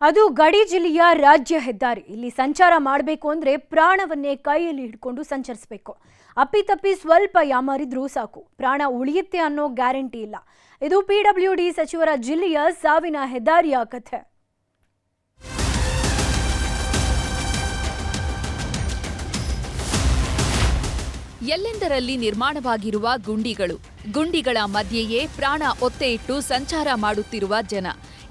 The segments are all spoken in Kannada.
ಅದು ಗಡಿ ಜಿಲ್ಲೆಯ ರಾಜ್ಯ ಹೆದ್ದಾರಿ. ಇಲ್ಲಿ ಸಂಚಾರ ಮಾಡಬೇಕು ಅಂದ್ರೆ ಪ್ರಾಣವನ್ನೇ ಕೈಯಲ್ಲಿ ಹಿಡ್ಕೊಂಡು ಸಂಚರಿಸಬೇಕು. ಅಪ್ಪಿತಪ್ಪಿ ಸ್ವಲ್ಪ ಯಾಮಾರಿದ್ರೂ ಸಾಕು, ಪ್ರಾಣ ಉಳಿಯುತ್ತೆ ಅನ್ನೋ ಗ್ಯಾರಂಟಿ ಇಲ್ಲ. ಇದು ಪಿಡಬ್ಲ್ಯೂಡಿ ಸಚಿವರ ಜಿಲ್ಲೆಯ ಸಾವಿನ ಹೆದ್ದಾರಿಯ ಕಥೆ. ಎಲ್ಲೆಂದರಲ್ಲಿ ನಿರ್ಮಾಣವಾಗಿರುವ ಗುಂಡಿಗಳ ಮಧ್ಯೆಯೇ ಪ್ರಾಣ ಒತ್ತೆ ಇಟ್ಟು ಸಂಚಾರ ಮಾಡುತ್ತಿರುವ ಜನ.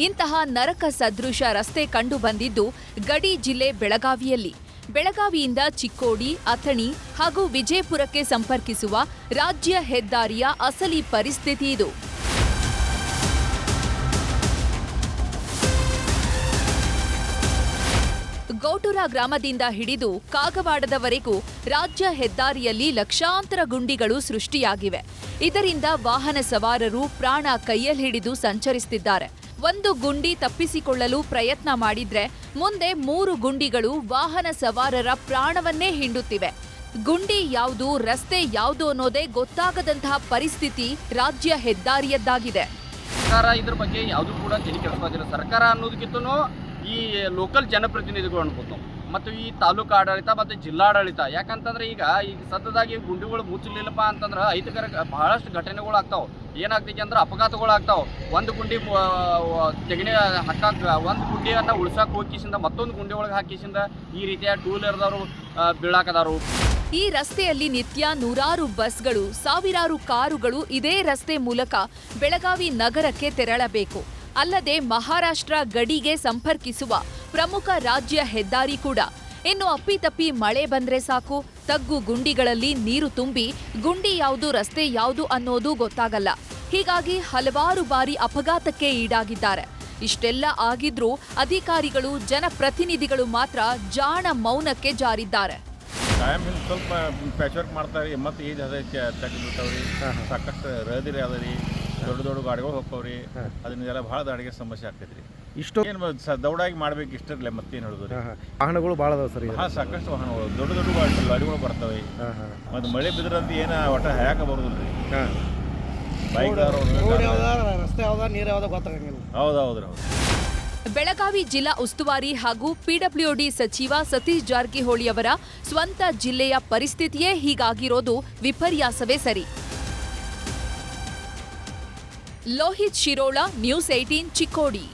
ಇಂತಹ ನರಕ ಸದೃಶ ರಸ್ತೆ ಕಂಡು ಬಂದಿದ್ದು ಗಡಿ ಜಿಲ್ಲೆ ಬೆಳಗಾವಿಯಲ್ಲಿ. ಬೆಳಗಾವಿಯಿಂದ ಚಿಕ್ಕೋಡಿ, ಅಥಣಿ ಹಾಗೂ ವಿಜಯಪುರಕ್ಕೆ ಸಂಪರ್ಕಿಸುವ ರಾಜ್ಯ ಹೆದ್ದಾರಿಯ ಅಸಲಿ ಪರಿಸ್ಥಿತಿ ಇದು. ಗೌಟುರ ಗ್ರಾಮದಿಂದ ಹಿಡಿದು ಕಾಗವಾಡದವರೆಗೂ ರಾಜ್ಯ ಹೆದ್ದಾರಿಯಲ್ಲಿ ಲಕ್ಷಾಂತರ ಗುಂಡಿಗಳು ಸೃಷ್ಟಿಯಾಗಿವೆ. ಇದರಿಂದ ವಾಹನ ಸವಾರರು ಪ್ರಾಣ ಕೈಯಲ್ಲಿ ಹಿಡಿದು ಸಂಚರಿಸುತ್ತಿದ್ದಾರೆ. ಒಂದು ಗುಂಡಿ ತಪ್ಪಿಸಿಕೊಳ್ಳಲು ಪ್ರಯತ್ನ ಮಾಡಿದ್ರೆ ಮುಂದೆ 3 ಗುಂಡಿಗಳು ವಾಹನ ಸವಾರರ ಪ್ರಾಣವನ್ನೇ ಹಿಂಡುತ್ತಿವೆ. ಗುಂಡಿ ಯಾವುದು, ರಸ್ತೆ ಯಾವುದು ಅನ್ನೋದೇ ಗೊತ್ತಾಗದಂತಹ ಪರಿಸ್ಥಿತಿ ರಾಜ್ಯ ಹೆದ್ದಾರಿಯದ್ದಾಗಿದೆ. ಸರ್ಕಾರ ಇದ್ರ ಬಗ್ಗೆ ಯಾವುದು ಕೂಡ ತಲೆ ಕೆಡಿಸ್ಕೋದಿಲ್ಲ. ಸರ್ಕಾರ ಅನ್ನೋದಕ್ಕಿಂತನೂ ಈ ಲೋಕಲ್ ಜನಪ್ರತಿನಿಧಿಗಳು ಅನ್ಬೋದು ಮತ್ತು ಈ ತಾಲೂಕು ಆಡಳಿತ ಮತ್ತು ಜಿಲ್ಲಾಡಳಿತ. ಯಾಕಂತಂದ್ರೆ ಈಗ ಸತತವಾಗಿ ಗುಂಡಿಗಳು ಮುಚ್ಚಲಿಲ್ಲಪ್ಪ ಅಂತಂದ್ರೆ ಅಹಿತಕರ ಬಹಳಷ್ಟು ಘಟನೆಗಳು ಆಗ್ತಾವೆ. ಏನಾಗ್ತೈತಿ ಅಂದ್ರೆ ಅಪಘಾತಗಳು ಆಗ್ತಾವೆ. ಒಂದು ಗುಂಡಿ ತೆಗಣೆ ಹಾಕಕ್ಕೆ, ಒಂದು ಗುಂಡಿಯನ್ನು ಉಳ್ಸಕ್ಕೆ ಹೋಗಿಸಿಂದ ಮತ್ತೊಂದು ಗುಂಡಿ ಒಳಗೆ ಹಾಕಿಸಿಂದ ಈ ರೀತಿಯ ಟೂ ವೀಲರ್ದವರು ಬೀಳಾಕದಾರು. ಈ ರಸ್ತೆಯಲ್ಲಿ ನಿತ್ಯ ನೂರಾರು ಬಸ್ಗಳು, ಸಾವಿರಾರು ಕಾರುಗಳು ಇದೇ ರಸ್ತೆ ಮೂಲಕ ಬೆಳಗಾವಿ ನಗರಕ್ಕೆ ತೆರಳಬೇಕು. ಅಲ್ಲದೆ ಮಹಾರಾಷ್ಟ್ರ ಗಡಿಗೆ ಸಂಪರ್ಕಿಸುವ ಪ್ರಮುಖ ರಾಜ್ಯ ಹೆದ್ದಾರಿ ಕೂಡ. ಇನ್ನು ಅಪ್ಪಿತಪ್ಪಿ ಮಳೆ ಬಂದ್ರೆ ಸಾಕು, ತಗ್ಗು ಗುಂಡಿಗಳಲ್ಲಿ ನೀರು ತುಂಬಿ ಗುಂಡಿ ಯಾವುದು, ರಸ್ತೆ ಯಾವುದು ಅನ್ನೋದು ಗೊತ್ತಾಗಲ್ಲ. ಹೀಗಾಗಿ ಹಲವಾರು ಬಾರಿ ಅಪಘಾತಕ್ಕೆ ಈಡಾಗಿದ್ದಾರೆ. ಇಷ್ಟೆಲ್ಲ ಆಗಿದ್ರೂ ಅಧಿಕಾರಿಗಳು, ಜನಪ್ರತಿನಿಧಿಗಳು ಮಾತ್ರ ಜಾಣ ಮೌನಕ್ಕೆ ಜಾರಿದ್ದಾರೆ. ಸ್ವಲ್ಪ ಪ್ಯಾಚ್ ವರ್ಕ್ ಮಾಡ್ತಾರೆ ಮತ್ತು ಈಗ ತೆಗೆದುಬಿಟ್ಟವ್ರಿ. ಸಾಕಷ್ಟು ರಹದಾರಿ ಅದರಿ, ದೊಡ್ಡ ಗಾಡಿಗಳು ಹೋಗ್ತಾವ್ರಿ. ಅದನ್ನೆಲ್ಲ ಭಾಳ ದಾಡಿಗೆ ಸಮಸ್ಯೆ ಆಗ್ತೈತ್ರಿ. ಇಷ್ಟು ಏನು ದೌಡಾಗಿ ಮಾಡ್ಬೇಕು ಇಷ್ಟರಲ್ಲೇ ಮತ್ತೇನು ಹೇಳೋದು. ವಾಹನಗಳು ಭಾಳ ಅದಾವ ಸರ್. ಸಾಕಷ್ಟು ವಾಹನಗಳು, ದೊಡ್ಡ ಗಾಡಿಗಳು ಬರ್ತವೆ. ಮತ್ತು ಮಳೆ ಬಿದ್ರಂತ ಏನು ಒಟ್ಟು ಹಾಕ ಬರೋದಿಲ್ಲ ರೀ. ಬೈಕ್ ರಸ್ತೆ ಯಾವ್ದ, ನೀರು ಯಾವ್ದ ಗೊತ್ತಾಗಂಗಿಲ್ಲ. ಹೌದೌದ್ರಿ. ಬೆಳಗಾವಿ ಜಿಲ್ಲಾ ಉಸ್ತುವಾರಿ ಹಾಗೂ ಪಿಡಬ್ಲ್ಯೂಡಿ ಸಚಿವ ಸತೀಶ್ ಜಾರಕಿಹೊಳಿ ಅವರ ಸ್ವಂತ ಜಿಲ್ಲೆಯ ಪರಿಸ್ಥಿತಿಯೇ ಹೀಗಾಗಿರೋದು ವಿಪರ್ಯಾಸವೇ ಸರಿ. ಲೋಹಿತ್ ಶಿರೋಳ, ನ್ಯೂಸ್ 18 ಚಿಕ್ಕೋಡಿ.